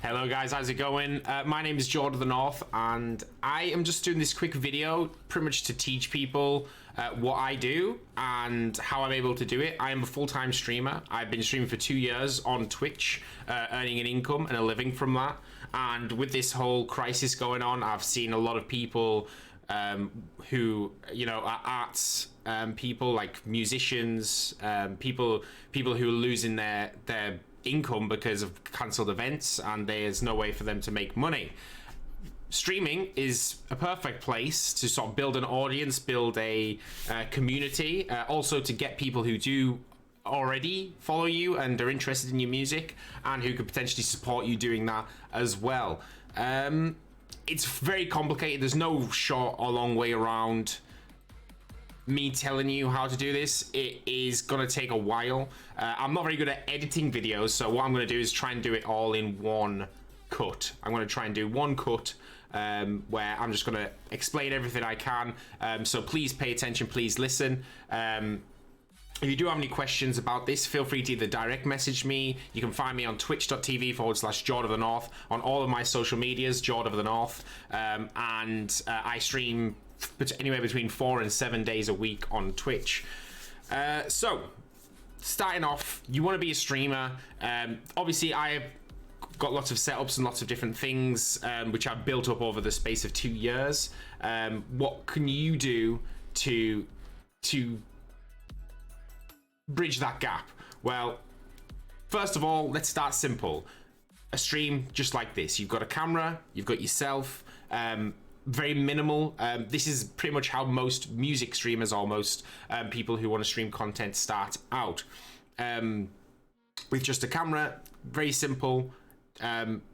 Hello guys, how's it going? My name is Jordan of the North, and I am just doing this quick video pretty much to teach people what I do and how I'm able to do it. I am a full-time streamer. I've been streaming for 2 years on Twitch, earning an income and a living from that. And with this whole crisis going on, I've seen a lot of people who, you know, are arts people, like musicians, people who are losing their income because of cancelled events, and there's no way for them to make money. Streaming is a perfect place to sort of build an audience, build a community, also to get people who do already follow you and are interested in your music and who could potentially support you doing that as well. It's very complicated. There's no short or long way around me telling you how to do this. It is gonna take a while. I'm not very good at editing videos, so what I'm gonna do is try and do it all in one cut. I'm gonna try and do one cut where I'm just gonna explain everything I can. So please pay attention, please listen. If you do have any questions about this, feel free to either direct message me. You can find me on twitch.tv/Jordan of the North, on all of my social medias, Jordan of the North, and I stream anywhere between 4 and 7 days a week on Twitch. So starting off, you want to be a streamer. Obviously I've got lots of setups and lots of different things which I've built up over the space of 2 years. What can you do to bridge that gap? Well, first of all, let's start simple. A stream just like this. You've got a camera, you've got yourself, very minimal. This is pretty much how most music streamers, almost people who want to stream content, start out with just a camera. Very simple,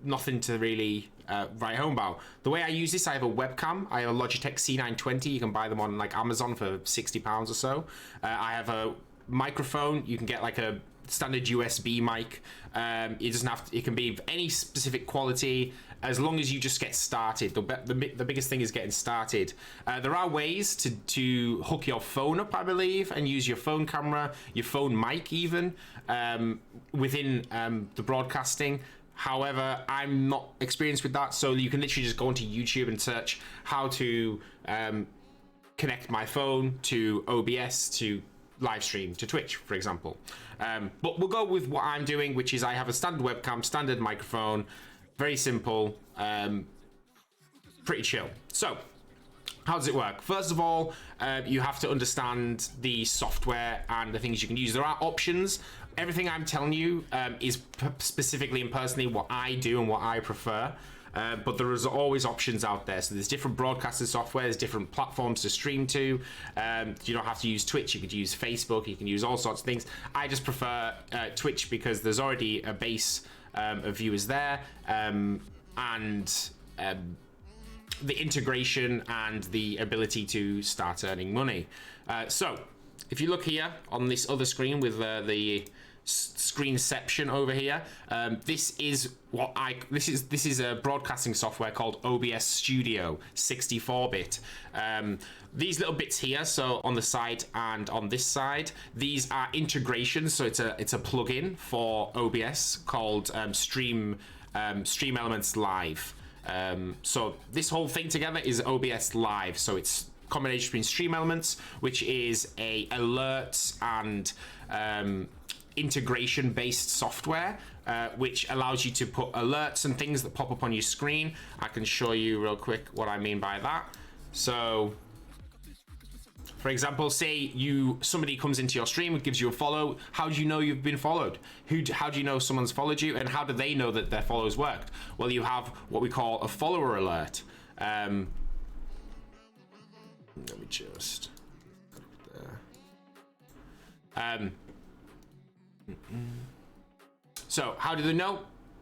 nothing to really write home about. The way I use this, I have a webcam. I have a Logitech C920. You can buy them on like Amazon for £60 or so. I have a microphone. You can get like a standard USB mic. It doesn't have to, it can be of any specific quality as long as you just get started. The biggest thing is getting started. There are ways to hook your phone up, I believe, and use your phone camera, your phone mic even, within the broadcasting. However, I'm not experienced with that, so you can literally just go onto YouTube and search how to connect my phone to OBS to live stream to Twitch, for example. But we'll go with what I'm doing, which is I have a standard webcam, standard microphone, very simple, pretty chill. So how does it work? First of all, you have to understand the software and the things you can use. There are options. Everything I'm telling you is specifically and personally what I do and what I prefer. But there is always options out there. So there's different broadcasting software, there's different platforms to stream to. You don't have to use Twitch, you could use Facebook, you can use all sorts of things. I just prefer Twitch because there's already a base of viewers there, and the integration and the ability to start earning money. So if you look here on this other screen with the screenception over here, this is a broadcasting software called Obs Studio 64-bit. These little bits here, so on the side and on this side, these are integrations. So it's a plugin for OBS called Stream Elements Live. So this whole thing together is OBS Live. So it's combination between Stream Elements, which is a alerts and integration based software, which allows you to put alerts and things that pop up on your screen. I can show you real quick what I mean by that. So for example, say somebody comes into your stream and gives you a follow. How do you know you've been followed? How do you know someone's followed you, and how do they know that their follows worked? Well, you have what we call a follower alert. Let me just so how do they know?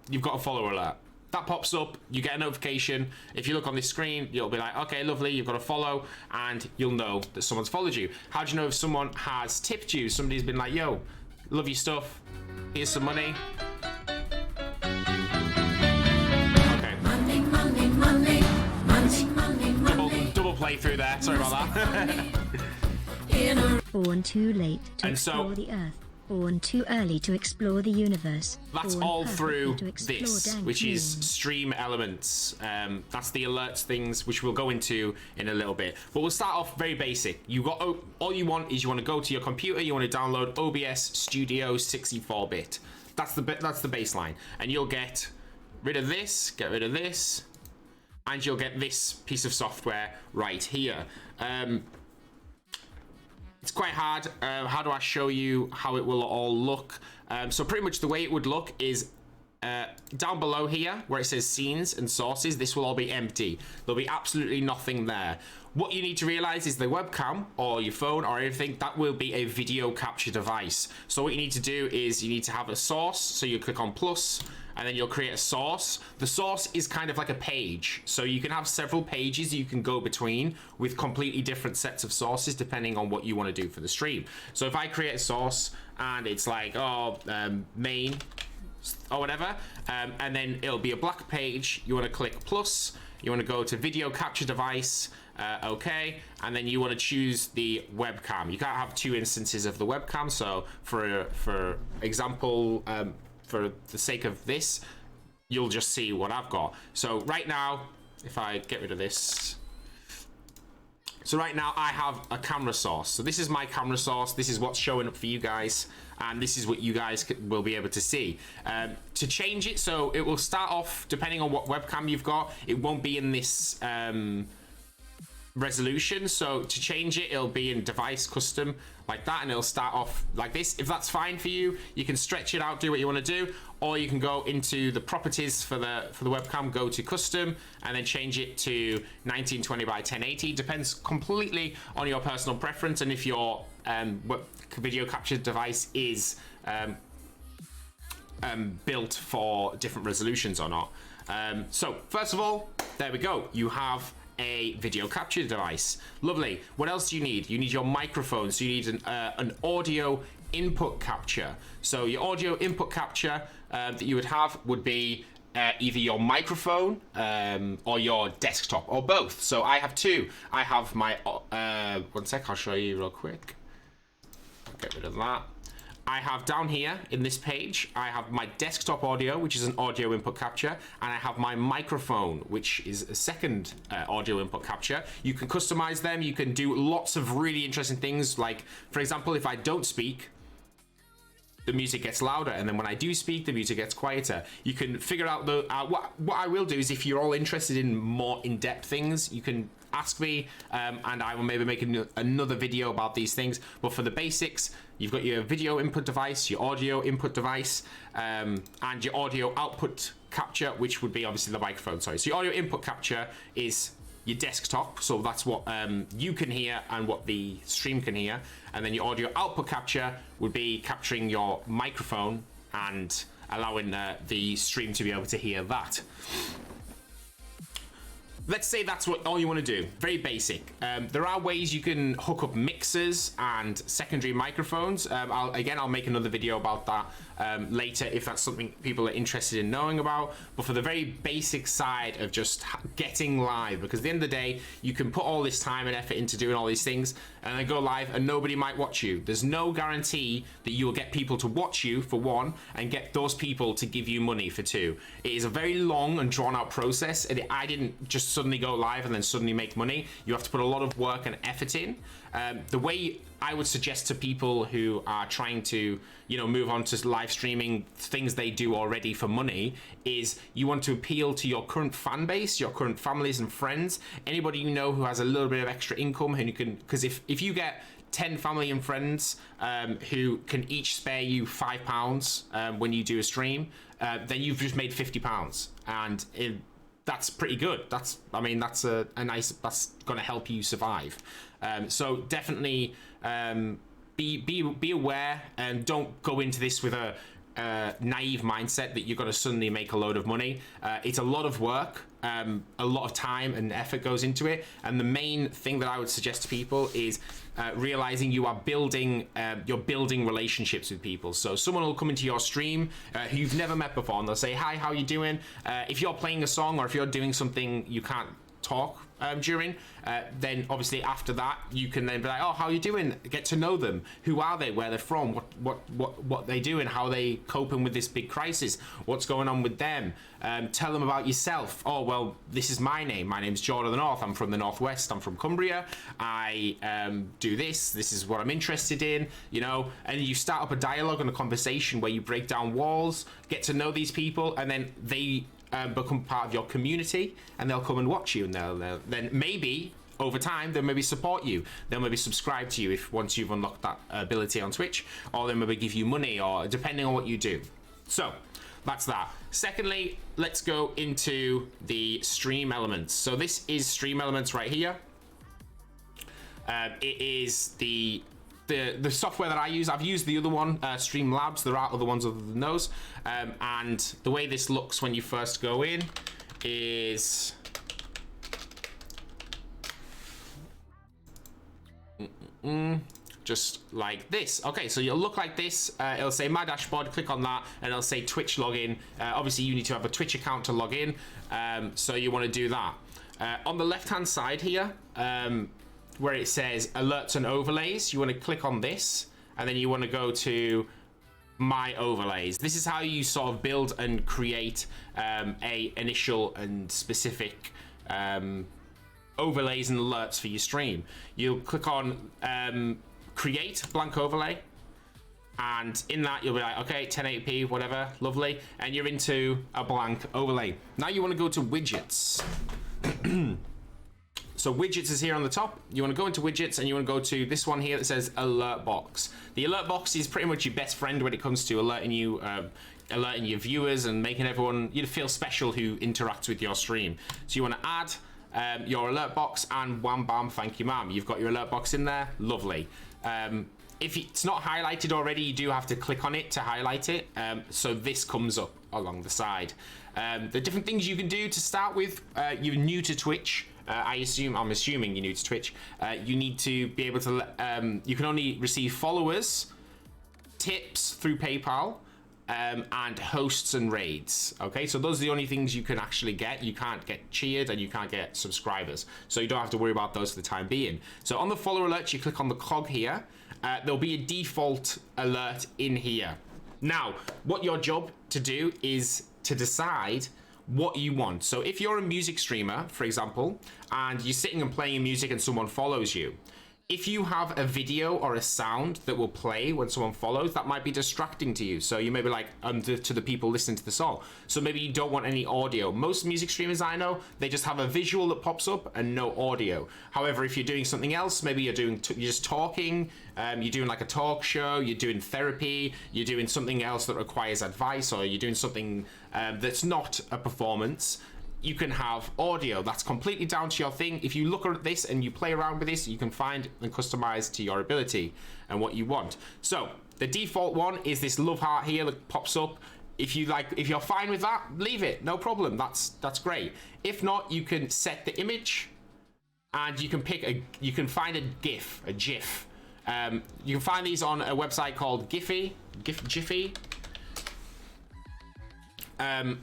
You've got a follower alert. That pops up, you get a notification. If you look on this screen, you'll be like, okay, lovely, you've got a follow, and you'll know that someone's followed you. How do you know if someone has tipped you? Somebody's been like, yo, love your stuff, here's some money. Okay. Double playthrough there, sorry about that. Born too late to explore the earth. born too early to explore the universe. That's Born all through perfectly to explore this, dank which is moons. stream elements. That's the alerts things, which we'll go into in a little bit. But we'll start off very basic. You got all you want is you want to go to your computer, you want to download OBS Studio 64-bit. That's the baseline, and you'll get rid of this, get rid of this, and you'll get this piece of software right here. It's quite hard. How do I show you how it will all look? So pretty much the way it would look is down below here where it says scenes and sources, this will all be empty. There'll be absolutely nothing there. What you need to realize is the webcam or your phone or anything, that will be a video capture device. So what you need to do is you need to have a source. So you click on plus and then you'll create a source. The source is kind of like a page. So you can have several pages you can go between with completely different sets of sources depending on what you want to do for the stream. So if I create a source and it's like, main or whatever, and then it'll be a black page. You want to click plus, you want to go to video capture device, okay, and then you want to choose the webcam. You can't have two instances of the webcam, so for example, for the sake of this, you'll just see what I've got. So right now, if I get rid of this, so right now I have a camera source. So this is my camera source. This is what's showing up for you guys. And this is what you guys will be able to see. To change it, so it will start off, depending on what webcam you've got, it won't be in this resolution. So to change it, it'll be in device custom like that, and it'll start off like this. If that's fine for you, you can stretch it out, do what you want to do, or you can go into the properties for the webcam, go to custom, and then change it to 1920 by 1080. Depends completely on your personal preference and if your video capture device is built for different resolutions or not. So first of all, there we go. You have a video capture device. Lovely. What else do you need? You need your microphone. So you need an audio input capture. So your audio input capture that you would have would be either your microphone or your desktop or both. So I have two. I have my one sec, I'll show you real quick. Get rid of that. I have down here in this page, I have my desktop audio, which is an audio input capture, and I have my microphone, which is a second audio input capture. You can customize them. You can do lots of really interesting things. Like, for example, if I don't speak, the music gets louder, and then when I do speak, the music gets quieter. You can figure out the what I will do is, if you're all interested in more in-depth things, you can ask me, and I will maybe make another video about these things. But for the basics, you've got your video input device, your audio input device, and your audio output capture, which would be obviously the microphone. Sorry, so your audio input capture is your desktop, so that's what you can hear and what the stream can hear, and then your audio output capture would be capturing your microphone and allowing the stream to be able to hear that. Let's say that's what all you want to do. Very basic. There are ways you can hook up mixers and secondary microphones. I'll make another video about that later if that's something people are interested in knowing about. But for the very basic side of just getting live, because at the end of the day, you can put all this time and effort into doing all these things and then go live and nobody might watch you. There's no guarantee that you will get people to watch you, for one, and get those people to give you money, for two. It is a very long and drawn out process, and I didn't just suddenly go live and then suddenly make money. You have to put a lot of work and effort in. The way I would suggest to people who are trying to, move on to live streaming, things they do already for money, is you want to appeal to your current fan base, your current families and friends, anybody you know who has a little bit of extra income, and you can, because if you get 10 family and friends who can each spare you £5 when you do a stream, then you've just made £50, and that's pretty good. That's a nice, that's going to help you survive. So definitely be aware, and don't go into this with a naive mindset that you're going to suddenly make a load of money. It's a lot of work, a lot of time and effort goes into it, and the main thing that I would suggest to people is realizing you are building relationships with people. So someone will come into your stream who you've never met before, and they'll say, hi, how you doing? If you're playing a song or if you're doing something you can't talk during, then obviously after that you can then be like, oh, how are you doing? Get to know them. Who are they? Where they're from? What they do and how they coping with this big crisis? What's going on with them? Tell them about yourself. Oh, well, this is my name. My name's Jordan of the North. I'm from the Northwest. I'm from Cumbria. I do this. This is what I'm interested in, you know, and you start up a dialogue and a conversation where you break down walls, get to know these people, and then they become part of your community, and they'll come and watch you, and they'll then maybe over time they'll maybe support you, they'll maybe subscribe to you if once you've unlocked that ability on Twitch, or they'll maybe give you money, or depending on what you do. So that's that. Secondly, let's go into the stream elements. So this is stream elements right here. It is the software that I use. I've used the other one, Streamlabs. There are other ones other than those. And the way this looks when you first go in is just like this. Okay, so you'll look like this. It'll say my dashboard, click on that, and it'll say Twitch login. Obviously you need to have a Twitch account to log in, so you want to do that. On the left hand side here, where it says alerts and overlays, you want to click on this, and then you want to go to my overlays. This is how you sort of build and create a initial and specific overlays and alerts for your stream. You'll click on create blank overlay, and in that you'll be like, okay, 1080p, whatever, lovely, and you're into a blank overlay. Now you want to go to widgets. So widgets is here on the top. You want to go into widgets, and you want to go to this one here that says alert box. The alert box is pretty much your best friend when it comes to alerting you, alerting your viewers and making everyone you feel special who interacts with your stream. So you want to add your alert box, and wham bam, thank you ma'am. You've got your alert box in there, lovely. If it's not highlighted already, you do have to click on it to highlight it. So this comes up along the side. The different things you can do to start with, you're new to Twitch. I'm assuming you're new to Twitch. You need to be able to, you can only receive followers, tips through PayPal, and hosts and raids. Okay, so those are the only things you can actually get. You can't get cheered, and you can't get subscribers. So you don't have to worry about those for the time being. So on the follower alert, you click on the cog here. There'll be a default alert in here. Now, what your job to do is to decide what you want. So if you're a music streamer, for example, and you're sitting and playing music and someone follows you, if you have a video or a sound that will play when someone follows, that might be distracting to you. So you may be like, to the people listening to the song. So maybe you don't want any audio. Most music streamers I know, they just have a visual that pops up and no audio. However, if you're doing something else, maybe you're just talking, you're doing like a talk show, you're doing therapy, you're doing something else that requires advice, or you're doing something that's not a performance, you can have audio. That's completely down to your thing. If you look at this and you play around with this, you can find and customize to your ability and what you want. So the default one is this love heart here that pops up. If you're fine with that, leave it, no problem. That's great. If not, you can set the image, and you can find a GIF. You can find these on a website called Jiffy.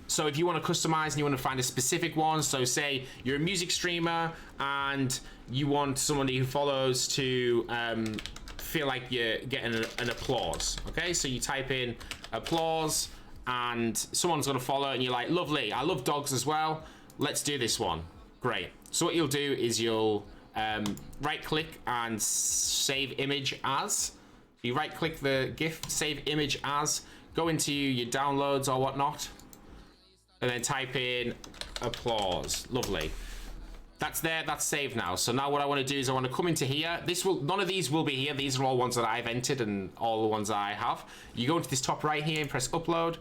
So if you want to customize and you want to find a specific one, so say you're a music streamer and you want somebody who follows to feel like you're getting an applause. Okay, so you type in applause and someone's going to follow, and you're like, lovely, I love dogs as well, let's do this one. Great. So what you'll do is you'll right click and save image as. You right click the GIF, save image as, go into your downloads or whatnot, and then type in applause. Lovely. That's there, that's saved now. So now what I want to do is I want to come into here. None of these will be here. These are all ones that I've entered and all the ones that I have. You go into this top right here and press upload.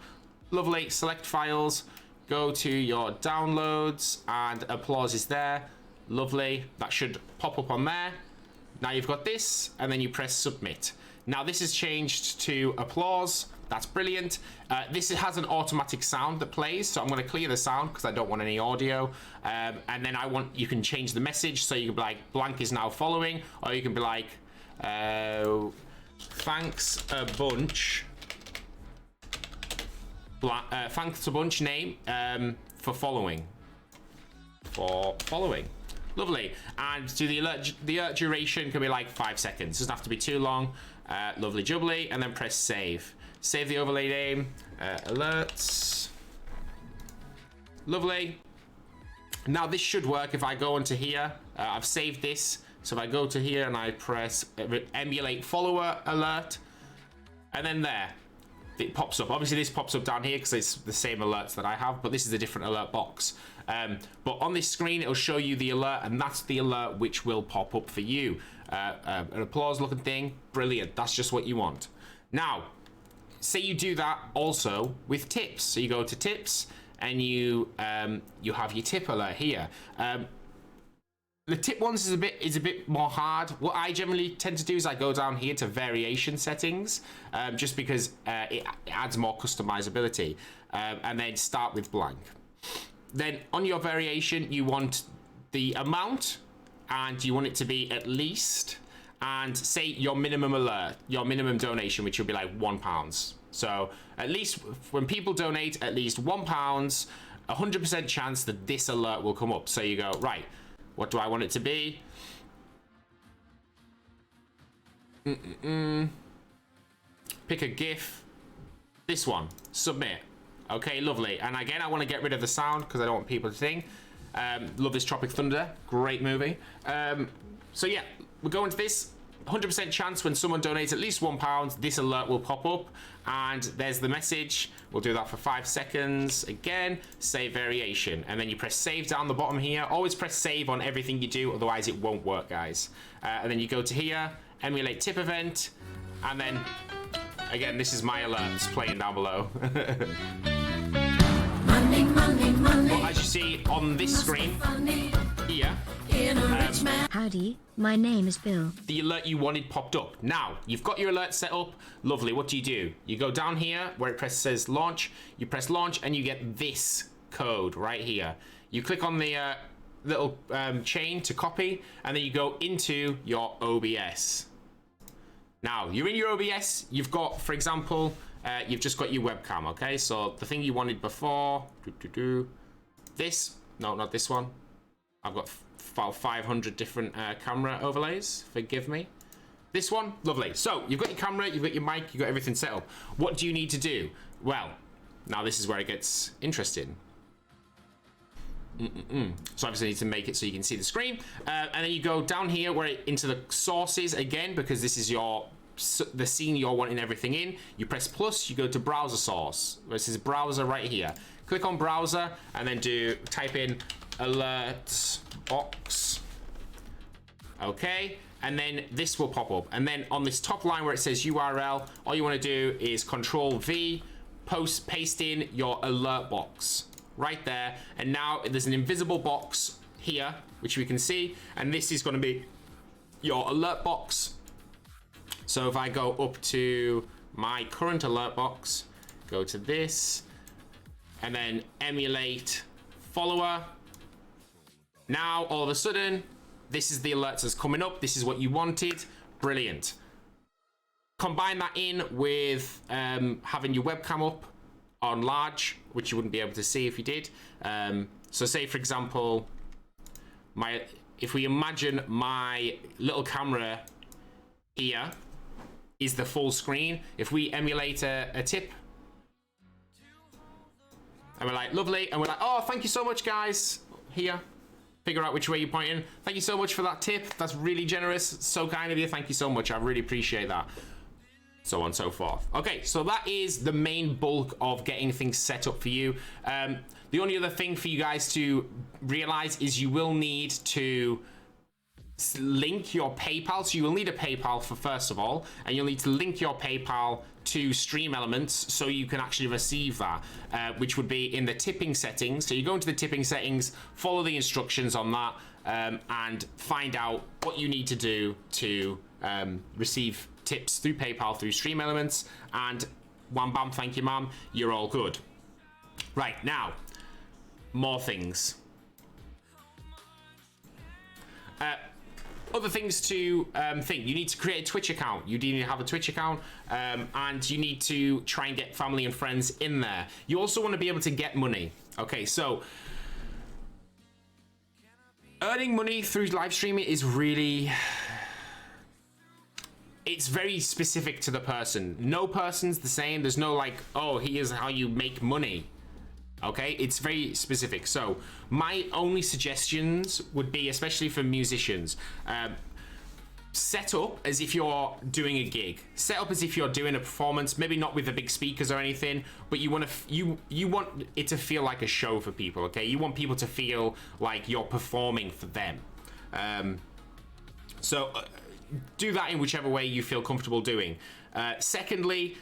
Lovely, select files, go to your downloads, and applause is there. Lovely, that should pop up on there. Now you've got this, and then you press submit. Now this is changed to applause. That's brilliant. This has an automatic sound that plays, so I'm going to clear the sound because I don't want any audio. And then you can change the message, so you can be like, blank is now following, or you can be like, thanks a bunch. Thanks a bunch name for following. Lovely. And do the alert duration can be like 5 seconds. Doesn't have to be too long. Lovely jubbly. And then press save. Save the overlay name. Alerts. Lovely. Now this should work if I go into here. I've saved this. So if I go to here and I press emulate follower alert, and then there, it pops up. Obviously this pops up down here because it's the same alerts that I have, but this is a different alert box. But on this screen, it'll show you the alert, and that's the alert which will pop up for you. An applause looking thing, brilliant. That's just what you want. Now, say you do that also with tips. So you go to tips, and you have your tip alert here. The tip ones is a bit more hard. What I generally tend to do is I go down here to variation settings, just because it adds more customizability, and then start with blank. Then on your variation, you want the amount, and you want it to be at least, and say your minimum alert, your minimum donation, which will be like £1. So at least when people donate at least £1, 100% chance that this alert will come up. So you go, right, what do I want it to be? Pick a GIF. This one, submit. Okay, lovely. And again, I want to get rid of the sound because I don't want people to sing. Love this Tropic Thunder, great movie. So yeah, we're going to this. 100% chance when someone donates at least £1, this alert will pop up, and there's the message. We'll do that for 5 seconds. Again, save variation, and then you press save down the bottom here. Always press save on everything you do, otherwise it won't work, guys. And then you go to here, emulate tip event, and then again, this is my alerts playing down below. Money, money, money. Well, as you see on this screen here, Howdy, my name is Bill. the alert you wanted popped up. Now, you've got your alert set up. Lovely. What do? You go down here where it says launch. You press launch and you get this code right here. You click on the little chain to copy, and then you go into your OBS. Now, you're in your OBS. You've got, for example, you've just got your webcam, okay? So the thing you wanted before, this, no, not this one. I've got about 500 different camera overlays, forgive me. This one, lovely. So you've got your camera, you've got your mic, you've got everything set up. What do you need to do? Well, now this is where it gets interesting. So obviously I need to make it so you can see the screen. And then you go down here into the sources again, because this is the scene you're wanting everything in. You press plus, you go to browser source. This is browser right here. Click on browser and then type in alert box. Okay, and then this will pop up. And then on this top line where it says URL, all you want to do is Control V, paste in your alert box right there. And now there's an invisible box here, which we can see. And this is going to be your alert box. So if I go up to my current alert box, go to this, and then emulate follower. Now, all of a sudden, this is the alerts that's coming up. This is what you wanted. Brilliant. Combine that in with having your webcam up on large, which you wouldn't be able to see if you did. So say, for example, if we imagine my little camera here is the full screen. If we emulate a tip, and we're like, lovely, and we're like, oh, thank you so much, guys. Here, figure out which way you're pointing. Thank you so much for that tip. That's really generous. So kind of you. Thank you so much. I really appreciate that. So on and so forth. Okay, so that is the main bulk of getting things set up for you. The only other thing for you guys to realize is you will need to link your PayPal. So you will need a PayPal first of all, and you'll need to link your PayPal to Stream Elements so you can actually receive that, which would be in the tipping settings. So you go into the tipping settings, follow the instructions on that, and find out what you need to do to receive tips through PayPal through Stream Elements, and wham bam, thank you ma'am, you're all good. Right, now, more things. Other things to think. You need to create a Twitch account. You need to have a Twitch account, and you need to try and get family and friends in there. You also want to be able to get money. Okay, so Earning money through live streaming is really, it's very specific to the person. No person's the same. There's no like, oh, here's how you make money. Okay, it's very specific. So my only suggestions would be, especially for musicians, set up as if you're doing a gig. Set up as if you're doing a performance, maybe not with the big speakers or anything, but you want to you want it to feel like a show for people. Okay, you want people to feel like you're performing for them. So do that in whichever way you feel comfortable doing. Secondly,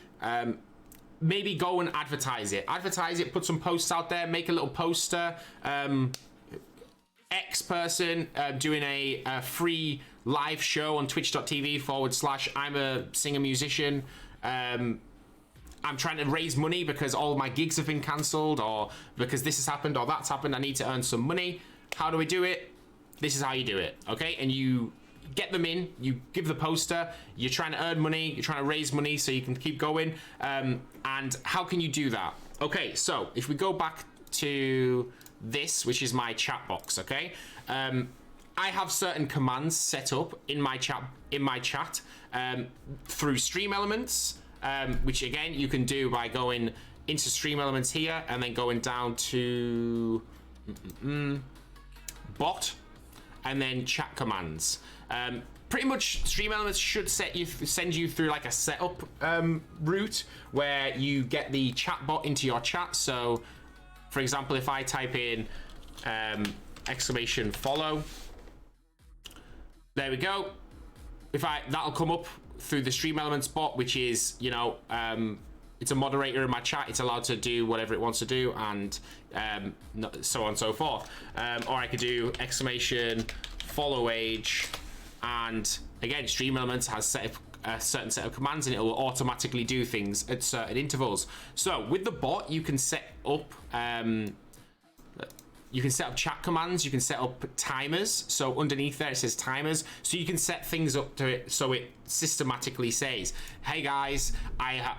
maybe go and advertise it. Put some posts out there, make a little poster. X person doing a free live show on twitch.tv/I'm a singer musician. I'm trying to raise money because all of my gigs have been cancelled, or because this has happened or that's happened. I need to earn some money. How do we do it? This is how you do it, okay? And you get them in, you give the poster, you're trying to earn money, you're trying to raise money so you can keep going. And how can you do that? Okay, so if we go back to this, which is my chat box, okay? I have certain commands set up in my chat through Stream Elements, which again you can do by going into Stream Elements here and then going down to bot and then chat commands. Pretty much Stream Elements should send you through like a setup route where you get the chat bot into your chat. So for example, if I type in !follow, there we go. That'll come up through the Stream Elements bot, which is, you know, it's a moderator in my chat. It's allowed to do whatever it wants to do, and so on and so forth. Or I could do !follow age, and again, Stream Elements has set up a certain set of commands, and it will automatically do things at certain intervals. So with the bot, you can set up chat commands, you can set up timers. So underneath there it says timers, so you can set things up to it so it systematically says, hey guys, I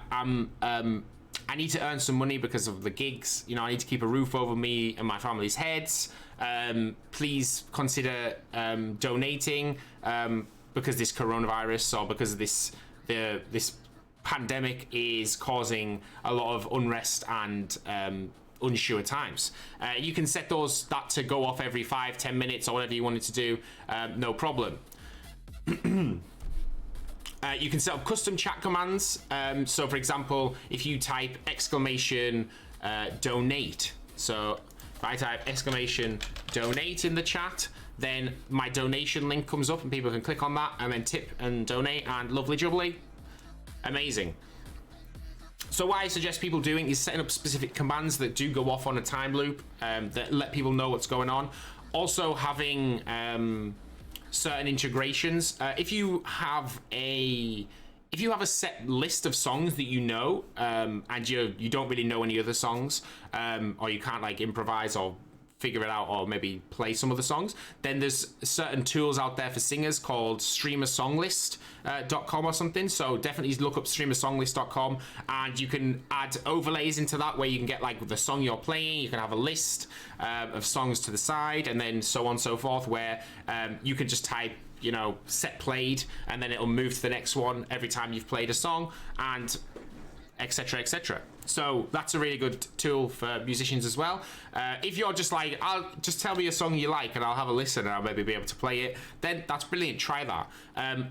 need to earn some money because of the gigs, you know, I need to keep a roof over me and my family's heads. Please consider donating because this coronavirus, or because this pandemic is causing a lot of unrest and unsure times. You can set that to go off every 5-10 minutes or whatever you wanted to do, no problem. You can set up custom chat commands. So for example, if you type !donate, so if I type !donate in the chat, then my donation link comes up and people can click on that and then tip and donate, and lovely jubbly, amazing. So what I suggest people doing is setting up specific commands that do go off on a time loop, that let people know what's going on. Also having certain integrations. If you have a set list of songs that you know, and you don't really know any other songs, or you can't like improvise or figure it out, or maybe play some of the songs, then there's certain tools out there for singers called streamersonglist.com or something. So definitely look up streamersonglist.com, and you can add overlays into that where you can get like the song you're playing, you can have a list of songs to the side, and then so on and so forth, where you can just type, you know, set played, and then it'll move to the next one every time you've played a song, and etc, etc. So that's a really good tool for musicians as well. If you're just like, I'll just tell me a song you like and I'll have a listen and I'll maybe be able to play it, then that's brilliant, try that.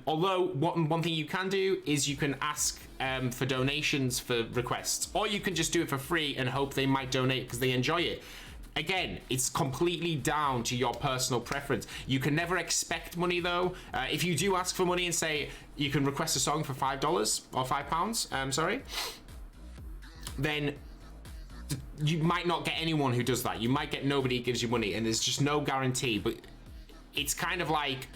Although one thing you can do is you can ask for donations for requests, or you can just do it for free and hope they might donate because they enjoy it. Again, it's completely down to your personal preference. You can never expect money though. If you do ask for money and say you can request a song for $5 or £5, sorry, then you might not get anyone who does that. You might get nobody who gives you money, and there's just no guarantee. But it's kind of like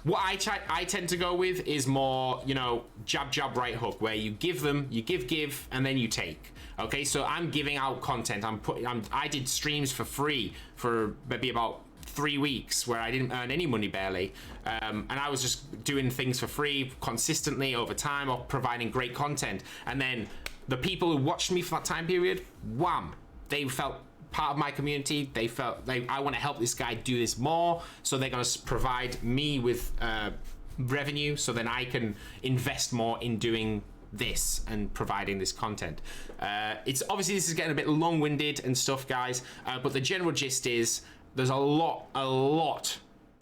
what I tend to go with is more, you know, jab right hook, where you give, and then you take. Okay, so I'm giving out content. I did streams for free for maybe about 3 weeks where I didn't earn any money barely, and I was just doing things for free consistently over time, or providing great content. And then the people who watched me for that time period, wham, they felt part of my community. They felt I want to help this guy do this more, so they're going to provide me with revenue, so then I can invest more in doing this and providing this content. It's obviously, this is getting a bit long-winded and stuff, guys, but the general gist is there's a lot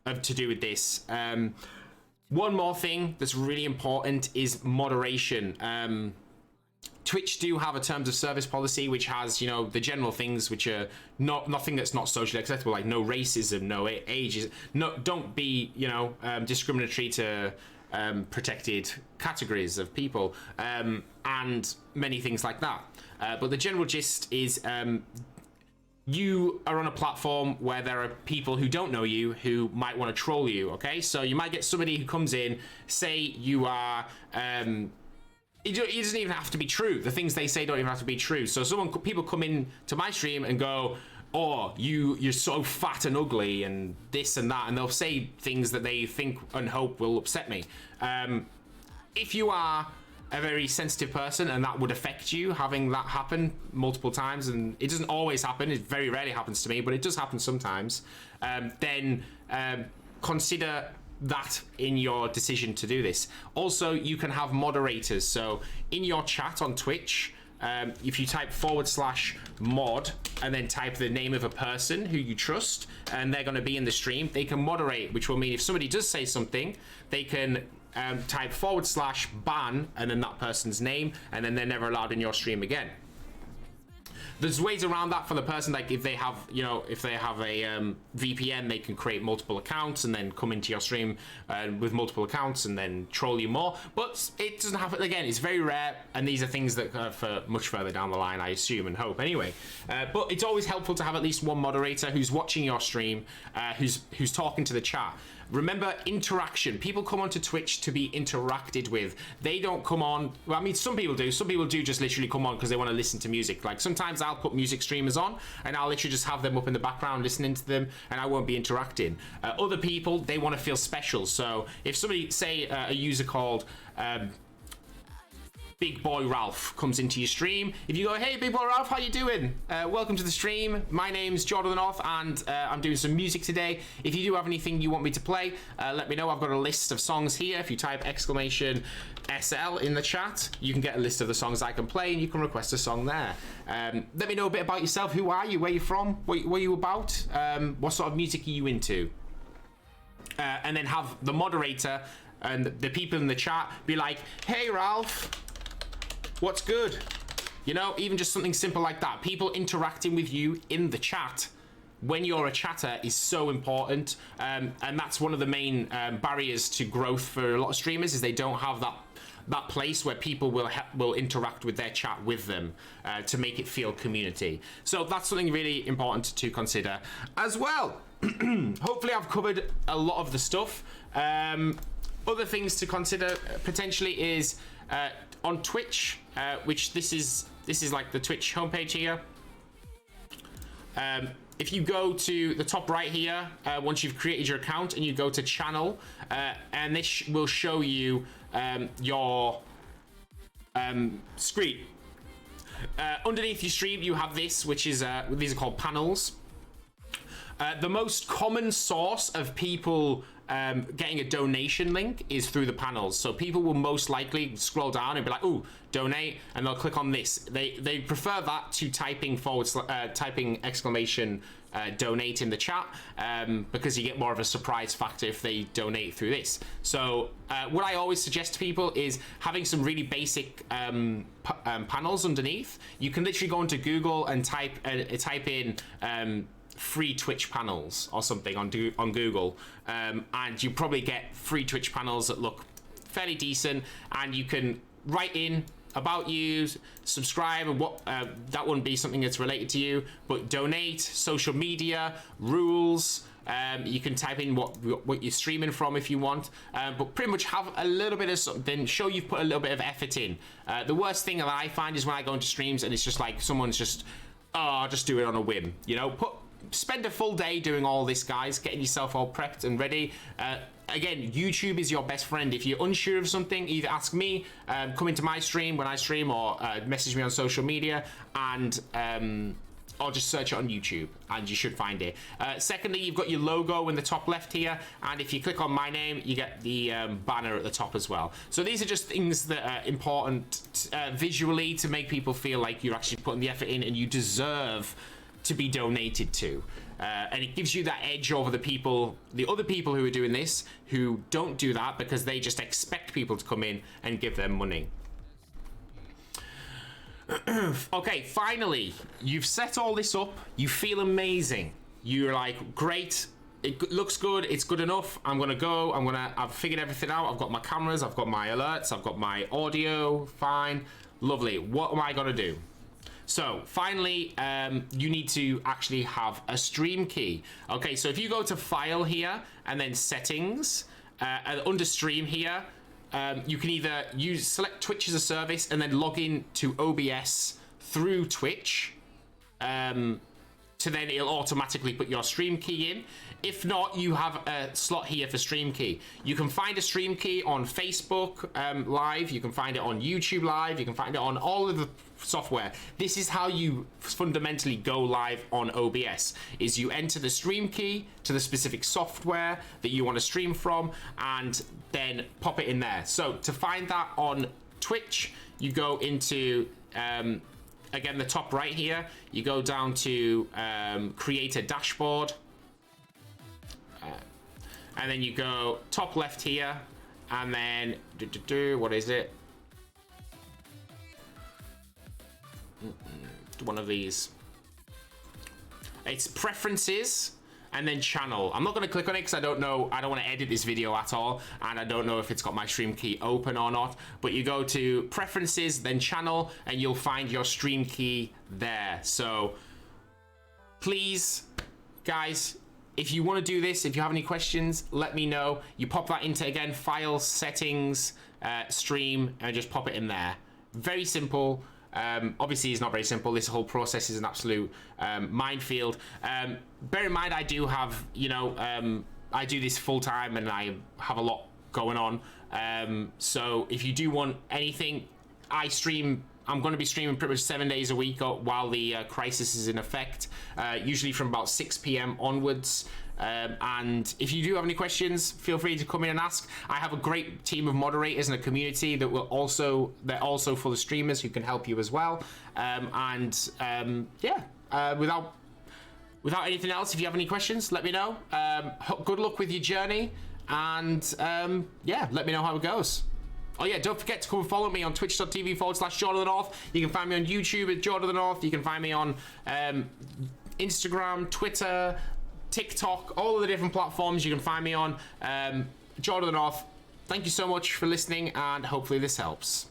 of to do with this. One more thing that's really important is moderation. Twitch do have a terms of service policy which has, you know, the general things which are nothing that's not socially acceptable, like no racism, no ages, don't be, you know, discriminatory to protected categories of people, and many things like that. But the general gist is you are on a platform where there are people who don't know you who might want to troll you, okay? So you might get somebody who comes in, say you are it doesn't even have to be true. The things they say don't even have to be true. So people come in to my stream and go, oh, you're so fat and ugly and this and that, and they'll say things that they think and hope will upset me. If you are a very sensitive person and that would affect you, having that happen multiple times, and it doesn't always happen, it very rarely happens to me, but it does happen sometimes, then consider that in your decision to do this. Also, you can have moderators. So in your chat on Twitch, if you type /mod and then type the name of a person who you trust and they're going to be in the stream, they can moderate, which will mean if somebody does say something, they can type /ban and then that person's name, and then they're never allowed in your stream again. There's ways around that for the person, like if they have, you know, if they have a VPN, they can create multiple accounts and then come into your stream with multiple accounts and then troll you more. But it doesn't happen. Again, it's very rare, and these are things that are for much further down the line, I assume and hope. Anyway, but it's always helpful to have at least one moderator who's watching your stream, who's talking to the chat. Remember, interaction. People come onto Twitch to be interacted with. They don't come on, well, I mean, some people do. Some people do just literally come on because they want to listen to music. Like sometimes I'll put music streamers on and I'll literally just have them up in the background listening to them, and I won't be interacting. Other people, they want to feel special. So if somebody, say a user called Big Boy Ralph comes into your stream, if you go, hey Big Boy Ralph, how you doing? Welcome to the stream. My name's Jordan the North, and I'm doing some music today. If you do have anything you want me to play, let me know. I've got a list of songs here. If you type !SL in the chat, you can get a list of the songs I can play, and you can request a song there. Let me know a bit about yourself. Who are you? Where you from? What are you about? What sort of music are you into? And then have the moderator and the people in the chat be like, hey Ralph, what's good? You know, even just something simple like that. People interacting with you in the chat when you're a chatter is so important, and that's one of the main barriers to growth for a lot of streamers, is they don't have that place where people will interact with their chat with them to make it feel community. So that's something really important to consider as well. Hopefully I've covered a lot of the stuff. Other things to consider potentially is on Twitch, which this is like the Twitch homepage here. If you go to the top right here, once you've created your account, and you go to channel, and this will show you your screen. Underneath your stream, you have this, which is these are called panels. The most common source of people getting a donation link is through the panels. So people will most likely scroll down and be like, "Ooh, donate," and they'll click on this. They prefer that to typing exclamation donate in the chat, because you get more of a surprise factor if they donate through this. So what I always suggest to people is having some really basic panels underneath. You can literally go into Google and type in free Twitch panels or something on Google, and you probably get free Twitch panels that look fairly decent, and you can write in about you, subscribe, and what that wouldn't be something that's related to you, but donate, social media, rules. You can type in what you're streaming from if you want, but pretty much have a little bit of something, show you've put a little bit of effort in. The worst thing that I find is when I go into streams and it's just like someone's just, oh, just do it on a whim, you know. Spend a full day doing all this, guys, getting yourself all prepped and ready. Again, YouTube is your best friend. If you're unsure of something, either ask me, come into my stream when I stream, or message me on social media, and or just search it on YouTube and you should find it. Secondly, you've got your logo in the top left here, and if you click on my name, you get the banner at the top as well. So these are just things that are important visually to make people feel like you're actually putting the effort in and you deserve to be donated to. And it gives you that edge over the other people who are doing this, who don't do that because they just expect people to come in and give them money. Okay, finally, you've set all this up, you feel amazing. You're like, great, it looks good, it's good enough, I've figured everything out, I've got my cameras, I've got my alerts, I've got my audio, fine, lovely. What am I gonna do? So finally, you need to actually have a stream key. Okay, so if you go to File here and then Settings, and under Stream here, you can either select Twitch as a service and then log in to OBS through Twitch. So then it'll automatically put your stream key in. If not, you have a slot here for stream key. You can find a stream key on Facebook Live. You can find it on YouTube Live. You can find it on all of the software. This is how you fundamentally go live on OBS, is you enter the stream key to the specific software that you want to stream from and then pop it in there. So to find that on Twitch, you go into again, the top right here, you go down to create a dashboard, and then you go top left here, and then what is it? One of these. It's preferences and then channel. I'm not going to click on it because I don't want to edit this video at all, and I don't know if it's got my stream key open or not. But you go to preferences, then channel, and you'll find your stream key there. So please, guys, if you want to do this, if you have any questions, let me know. You pop that into, again, file, settings, stream, and just pop it in there. Very simple. Obviously, it's not very simple. This whole process is an absolute minefield. Bear in mind, I do have, I do this full time and I have a lot going on. So if you do want anything, I'm going to be streaming pretty much 7 days a week while the crisis is in effect, usually from about 6 p.m. onwards. And if you do have any questions, feel free to come in and ask. I have a great team of moderators and a community that they're also full of streamers who can help you as well. Without anything else, if you have any questions, let me know. Good luck with your journey, and let me know how it goes. Oh yeah, don't forget to come and follow me on twitch.tv/JordanTheNorth. You can find me on YouTube at Jordan the North. You can find me on Instagram, Twitter, TikTok, all of the different platforms you can find me on. Jordan the North, thank you so much for listening, and hopefully this helps.